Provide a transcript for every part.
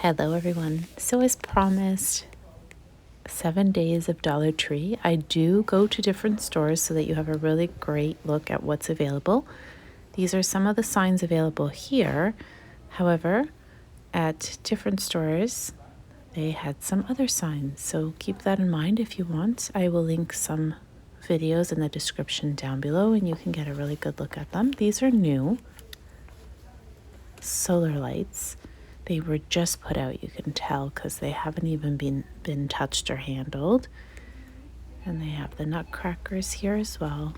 Hello everyone. So as promised, 7 days of Dollar Tree. I do go to different stores so that you have a really great look at what's available. These are some of the signs available here. However, at different stores, they had some other signs. So keep that in mind if you want. I will link some videos in the description down below and you can get a really good look at them. These are new solar lights. They were just put out, you can tell, because they haven't even been touched or handled. And they have the nutcrackers here as well.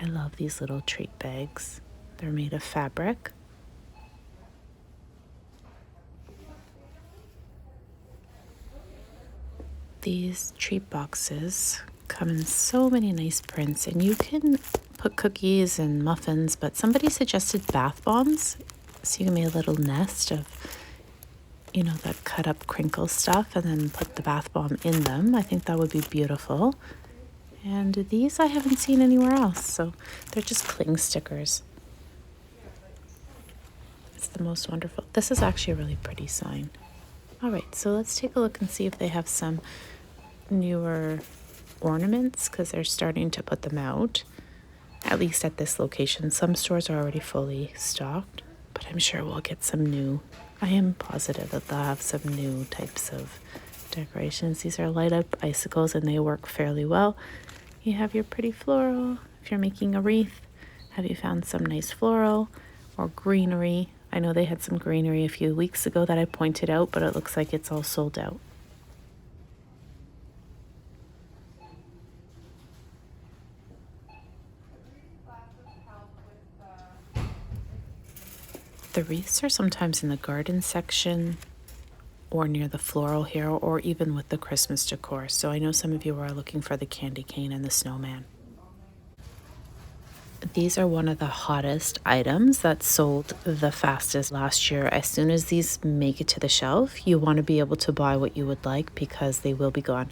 I love these little treat bags. They're made of fabric. These treat boxes come in so many nice prints, and you can put cookies and muffins, but somebody suggested bath bombs. So you can make a little nest of, that cut up crinkle stuff and then put the bath bomb in them. I think that would be beautiful. And these I haven't seen anywhere else, so they're just cling stickers. It's the most wonderful. This is actually a really pretty sign. All right, so let's take a look and see if they have some newer ornaments, because they're starting to put them out, at least at this location. Some stores are already fully stocked, but I'm sure we'll get some new. I am positive that they'll have some new types of decorations. These are light up icicles and they work fairly well. You have your pretty floral. If you're making a wreath, have you found some nice floral or greenery? I know they had some greenery a few weeks ago that I pointed out, but it looks like it's all sold out. The wreaths are sometimes in the garden section or near the floral here, or even with the Christmas decor. So I know some of you are looking for the candy cane and the snowman. These are one of the hottest items that sold the fastest last year. As soon as these make it to the shelf, you want to be able to buy what you would like because they will be gone.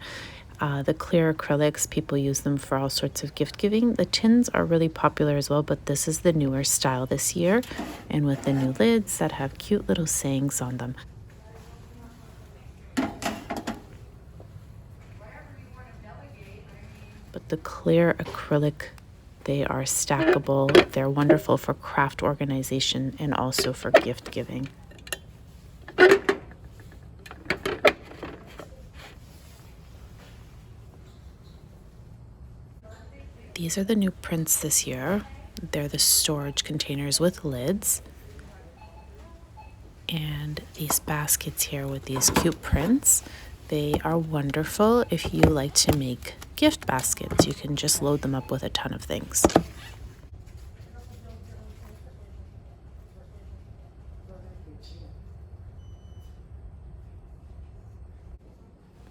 The clear acrylics, people use them for all sorts of gift giving. The tins are really popular as well, but this is the newer style this year, and with the new lids that have cute little sayings on them. But the clear acrylic, they are stackable. They're wonderful for craft organization and also for gift giving. These are the new prints this year. They're the storage containers with lids. And these baskets here with these cute prints, they are wonderful if you like to make gift baskets. You can just load them up with a ton of things.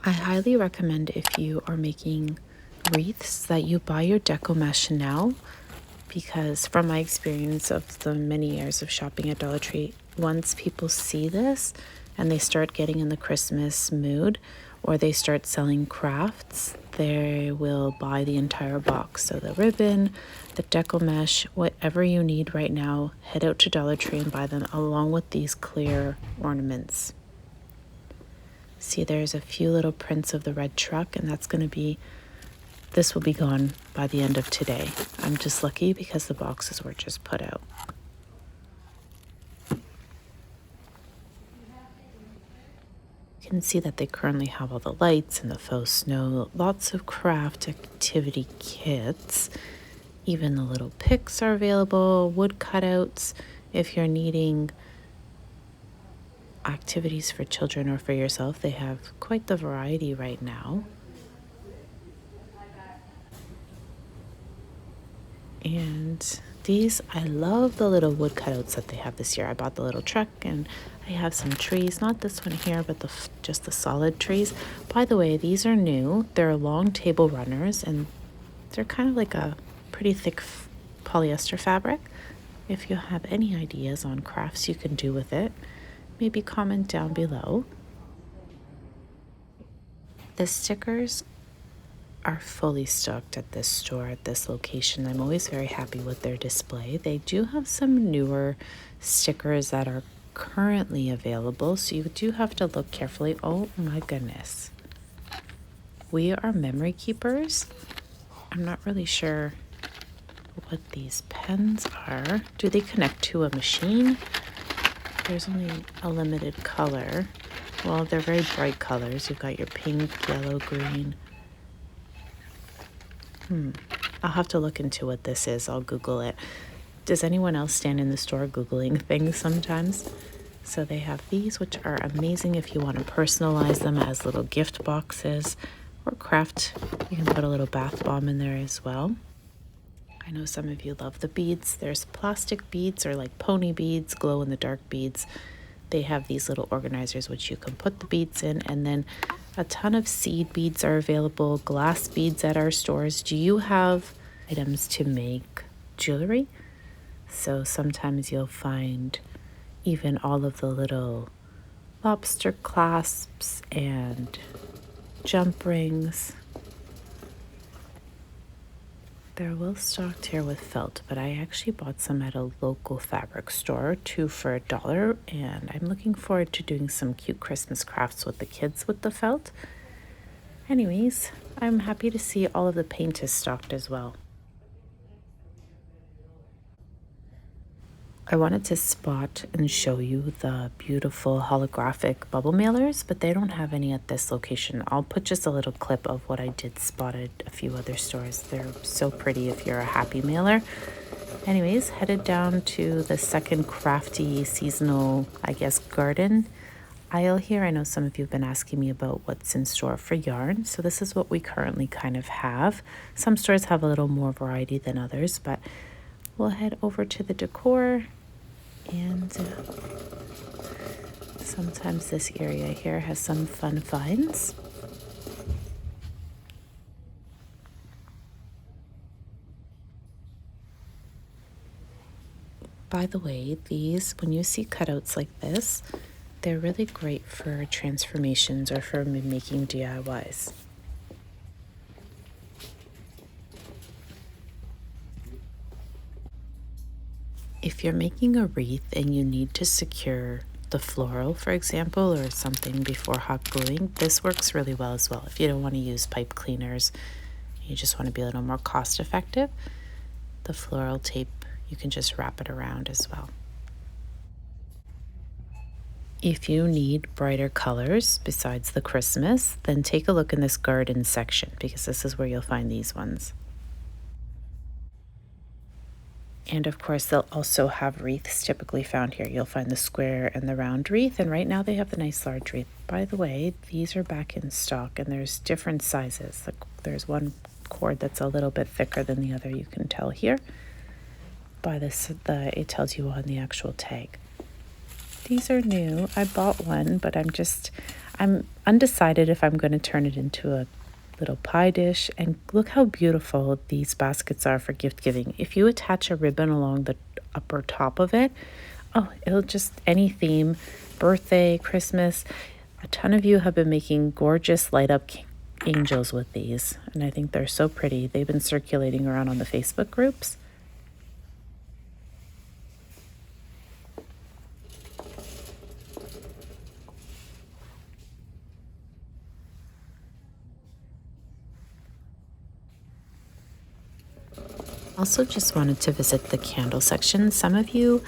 I highly recommend, if you are making wreaths, that you buy your deco mesh now, because from my experience of the many years of shopping at Dollar Tree, once people see this and they start getting in the Christmas mood, or they start selling crafts, they will buy the entire box. So the ribbon, the deco mesh, whatever you need right now, head out to Dollar Tree and buy them along with these clear ornaments. See, there's a few little prints of the red truck, and this will be gone by the end of today. I'm just lucky because the boxes were just put out. You can see that they currently have all the lights and the faux snow, lots of craft activity kits. Even the little picks are available, wood cutouts. If you're needing activities for children or for yourself, they have quite the variety right now. And these, I love the little wood cutouts that they have this year. I bought the little truck, and I have some trees, not this one here, but just the solid trees. By the way, these are new. They're long table runners, and they're kind of like a pretty thick polyester fabric. If you have any ideas on crafts you can do with it, maybe comment down below. The stickers are fully stocked at this store, at this location. I'm always very happy with their display. They do have some newer stickers that are currently available, so you do have to look carefully. Oh my goodness. We are memory keepers. I'm not really sure what these pens are. Do they connect to a machine? There's only a limited color. Well, they're very bright colors. You've got your pink, yellow, green. I'll have to look into what this is. I'll Google it. Does anyone else stand in the store Googling things sometimes? So they have these, which are amazing if you want to personalize them as little gift boxes or craft. You can put a little bath bomb in there as well. I know some of you love the beads. There's plastic beads or like pony beads, glow in the dark beads. They have these little organizers which you can put the beads in, and then a ton of seed beads are available, glass beads at our stores. Do you have items to make jewelry? So sometimes you'll find even all of the little lobster clasps and jump rings. They're well stocked here with felt, but I actually bought some at a local fabric store, 2 for $1, and I'm looking forward to doing some cute Christmas crafts with the kids with the felt. Anyways, I'm happy to see all of the paint is stocked as well. I wanted to spot and show you the beautiful holographic bubble mailers, but they don't have any at this location. I'll put just a little clip of what I did spot at a few other stores. They're so pretty if you're a happy mailer. Anyways, headed down to the second crafty seasonal, I guess, garden aisle here. I know some of you have been asking me about what's in store for yarn. So this is what we currently kind of have. Some stores have a little more variety than others, but we'll head over to the decor. And sometimes this area here has some fun finds. By the way, these, when you see cutouts like this, they're really great for transformations or for making DIYs. If you're making a wreath and you need to secure the floral, for example, or something before hot gluing, this works really well as well. If you don't want to use pipe cleaners, you just want to be a little more cost effective, the floral tape, you can just wrap it around as well. If you need brighter colors besides the Christmas, then take a look in this garden section, because this is where you'll find these ones. And of course, they'll also have wreaths typically found here. You'll find the square and the round wreath, and right now they have the nice large wreath. By the way, these are back in stock, and there's different sizes. Like, there's one cord that's a little bit thicker than the other, you can tell here. By this, it tells you on the actual tag. These are new. I bought one, but I'm undecided if I'm going to turn it into a little pie dish. And look how beautiful these baskets are for gift giving. If you attach a ribbon along the upper top of it, it'll just, any theme, birthday, Christmas. A ton of you have been making gorgeous light up angels with these, and I think they're so pretty. They've been circulating around on the Facebook groups. Also just wanted to visit the candle section. Some of you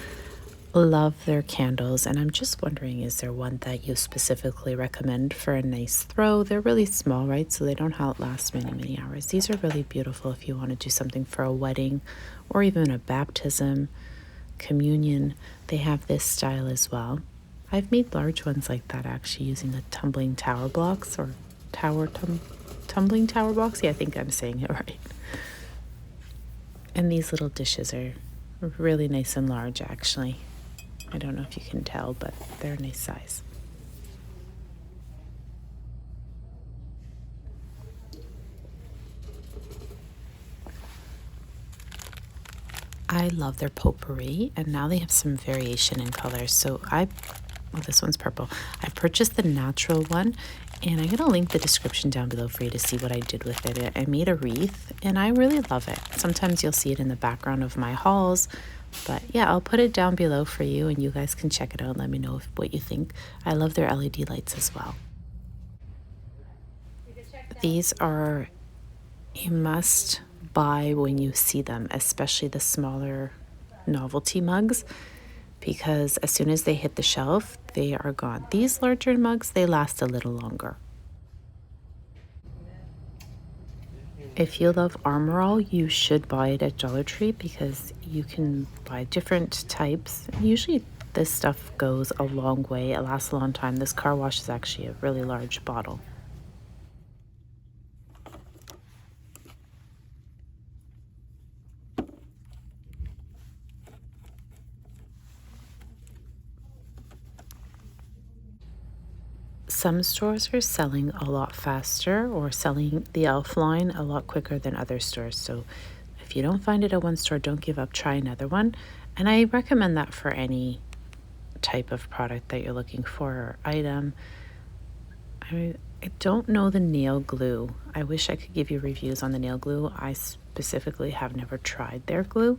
love their candles, and I'm just wondering, is there one that you specifically recommend for a nice throw? They're really small, right? So they don't last many hours. These are really beautiful if you want to do something for a wedding or even a baptism, communion. They have this style as well. I've made large ones like that actually using the tumbling tower blocks or tumbling tower blocks. Yeah, I think I'm saying it right. And these little dishes are really nice and large, actually. I don't know if you can tell, but they're a nice size. I love their potpourri, and now they have some variation in colors. So this one's purple. I purchased the natural one, and I'm going to link the description down below for you to see what I did with it. I made a wreath, and I really love it. Sometimes you'll see it in the background of my hauls, But yeah, I'll put it down below for you and you guys can check it out and let me know what you think. I love their LED lights as well. These are a must buy when you see them, especially the smaller novelty mugs, because as soon as they hit the shelf, they are gone. These larger mugs, they last a little longer. If you love Armor All, you should buy it at Dollar Tree because you can buy different types. Usually this stuff goes a long way. It lasts a long time. This car wash is actually a really large bottle. Some stores are selling a lot faster or selling the elf line a lot quicker than other stores. So if you don't find it at one store, don't give up, try another one. And I recommend that for any type of product that you're looking for or item. I don't know the nail glue. I wish I could give you reviews on the nail glue. I specifically have never tried their glue.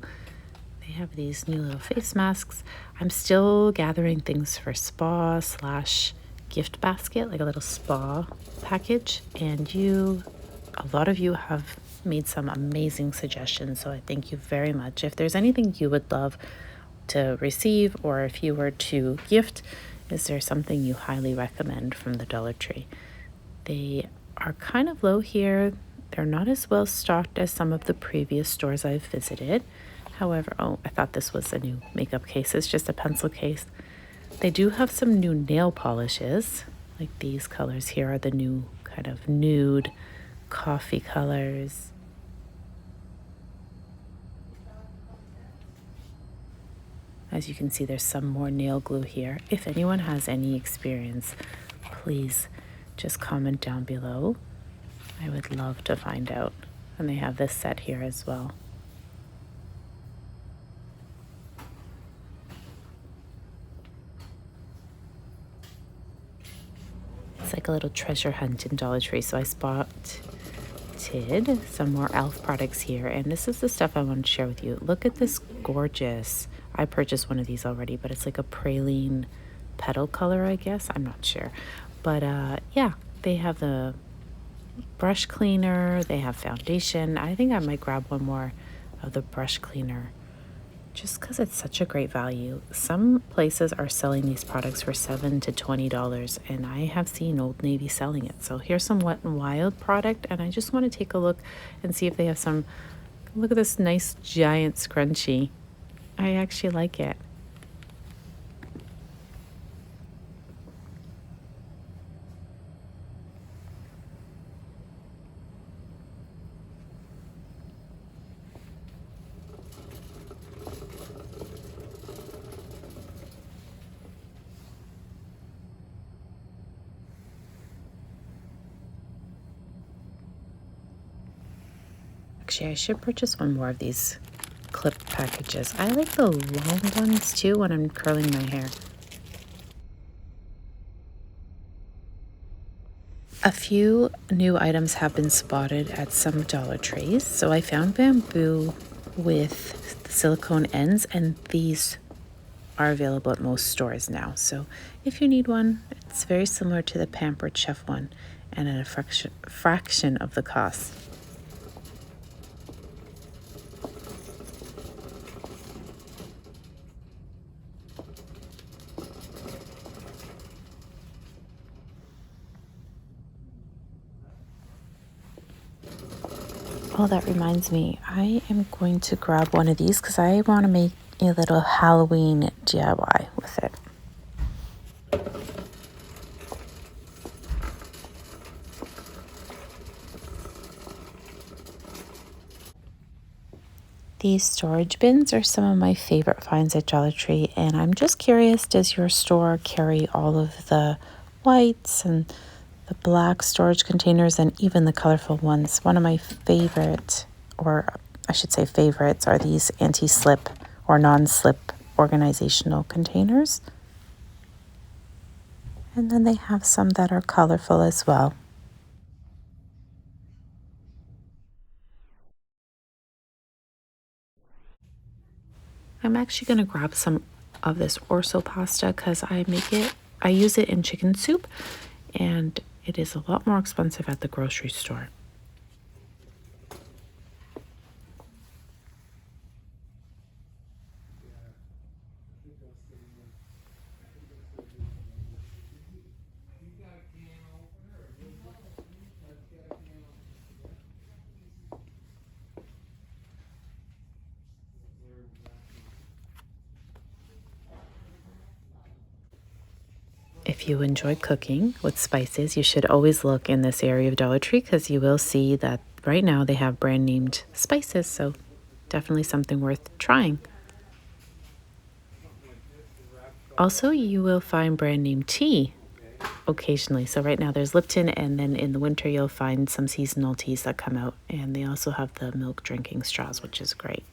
They have these new little face masks. I'm still gathering things for spa slash gift basket, like a little spa package. And a lot of you have made some amazing suggestions. So I thank you very much. If there's anything you would love to receive, or if you were to gift, is there something you highly recommend from the Dollar Tree? They are kind of low here. They're not as well stocked as some of the previous stores I've visited. However, oh, I thought this was a new makeup case. It's just a pencil case. They do have some new nail polishes. Like these colors here are the new kind of nude coffee colors. As you can see, there's some more nail glue here. If anyone has any experience, please just comment down below. I would love to find out. And they have this set here as well. It's like a little treasure hunt in Dollar Tree. So I spotted some more e.l.f. products here. And this is the stuff I want to share with you. Look at this gorgeous. I purchased one of these already, but it's like a praline petal color, I guess. I'm not sure. But yeah, they have the brush cleaner. They have foundation. I think I might grab one more of the brush cleaner just because it's such a great value. Some places are selling these products for $7 to $20, and I have seen Old Navy selling it. So here's some Wet n Wild product, and I just want to take a look and see if they have some. Look at this nice giant scrunchie. I actually like it. Actually, I should purchase one more of these clip packages. I like the long ones too when I'm curling my hair. A few new items have been spotted at some Dollar Trees. So I found bamboo with silicone ends, and these are available at most stores now. So if you need one, it's very similar to the Pampered Chef one and at a fraction of the cost. Oh, that reminds me, I am going to grab one of these because I want to make a little Halloween DIY with it. These storage bins are some of my favorite finds at Dollar Tree, and I'm just curious, does your store carry all of the whites and the black storage containers and even the colorful ones? One of my favorite, or I should say favorites, are these anti-slip or non-slip organizational containers. And then they have some that are colorful as well. I'm actually going to grab some of this orzo pasta because I use it in chicken soup, and it is a lot more expensive at the grocery store. If you enjoy cooking with spices, you should always look in this area of Dollar Tree because you will see that right now they have brand named spices, so definitely something worth trying. Also, you will find brand name tea occasionally. So right now there's Lipton, and then in the winter you'll find some seasonal teas that come out, and they also have the milk drinking straws, which is great.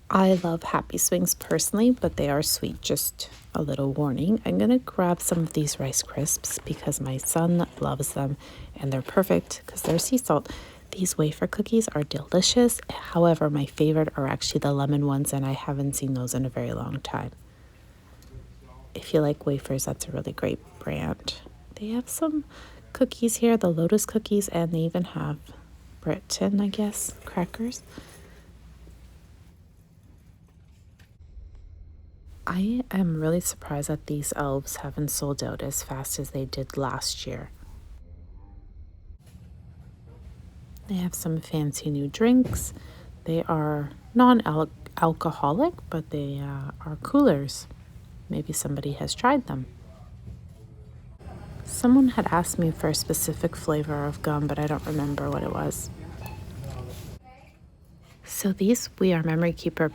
I love Happy Swings personally, but they are sweet. Just a little warning. I'm going to grab some of these Rice Crisps because my son loves them and they're perfect because they're sea salt. These wafer cookies are delicious. However, my favorite are actually the lemon ones, and I haven't seen those in a very long time. If you like wafers, that's a really great brand. They have some cookies here, the Lotus cookies, and they even have Britain, I guess, crackers. I am really surprised that these elves haven't sold out as fast as they did last year. They have some fancy new drinks. They are non-alcoholic, but they are coolers. Maybe somebody has tried them. Someone had asked me for a specific flavor of gum, but I don't remember what it was. So these We Are Memory Keeper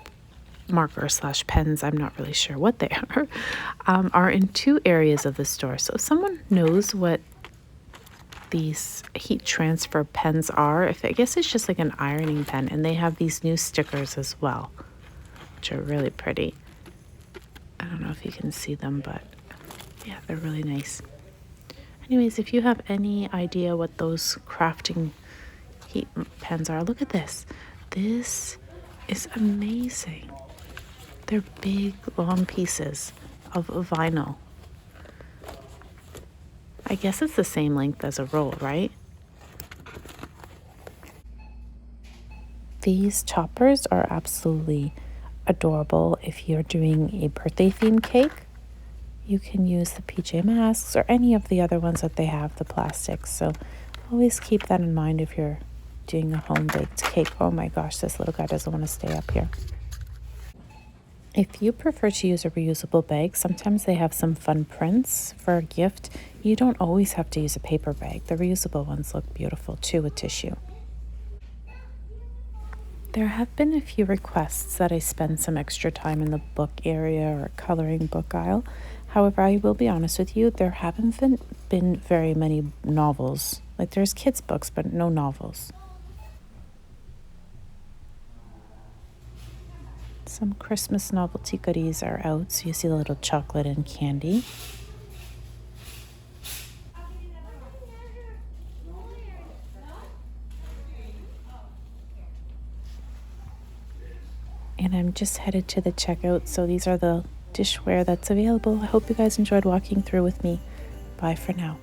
marker/pens, I'm not really sure what they are in two areas of the store. So if someone knows what these heat transfer pens are, I guess it's just like an ironing pen, and they have these new stickers as well, which are really pretty. I don't know if you can see them, but yeah, they're really nice. Anyways, if you have any idea what those crafting heat pens are, look at this. This is amazing. They're big, long pieces of vinyl. I guess it's the same length as a roll, right? These toppers are absolutely adorable. If you're doing a birthday themed cake, you can use the PJ Masks or any of the other ones that they have, the plastics. So always keep that in mind if you're doing a home-baked cake. Oh my gosh, this little guy doesn't want to stay up here. If you prefer to use a reusable bag, sometimes they have some fun prints for a gift. You don't always have to use a paper bag. The reusable ones look beautiful too with tissue. There have been a few requests that I spend some extra time in the book area or coloring book aisle. However, I will be honest with you, there haven't been very many novels. Like there's kids' books, but no novels. Some Christmas novelty goodies are out, so you see the little chocolate and candy. And I'm just headed to the checkout, so these are the dishware that's available. I hope you guys enjoyed walking through with me. Bye for now.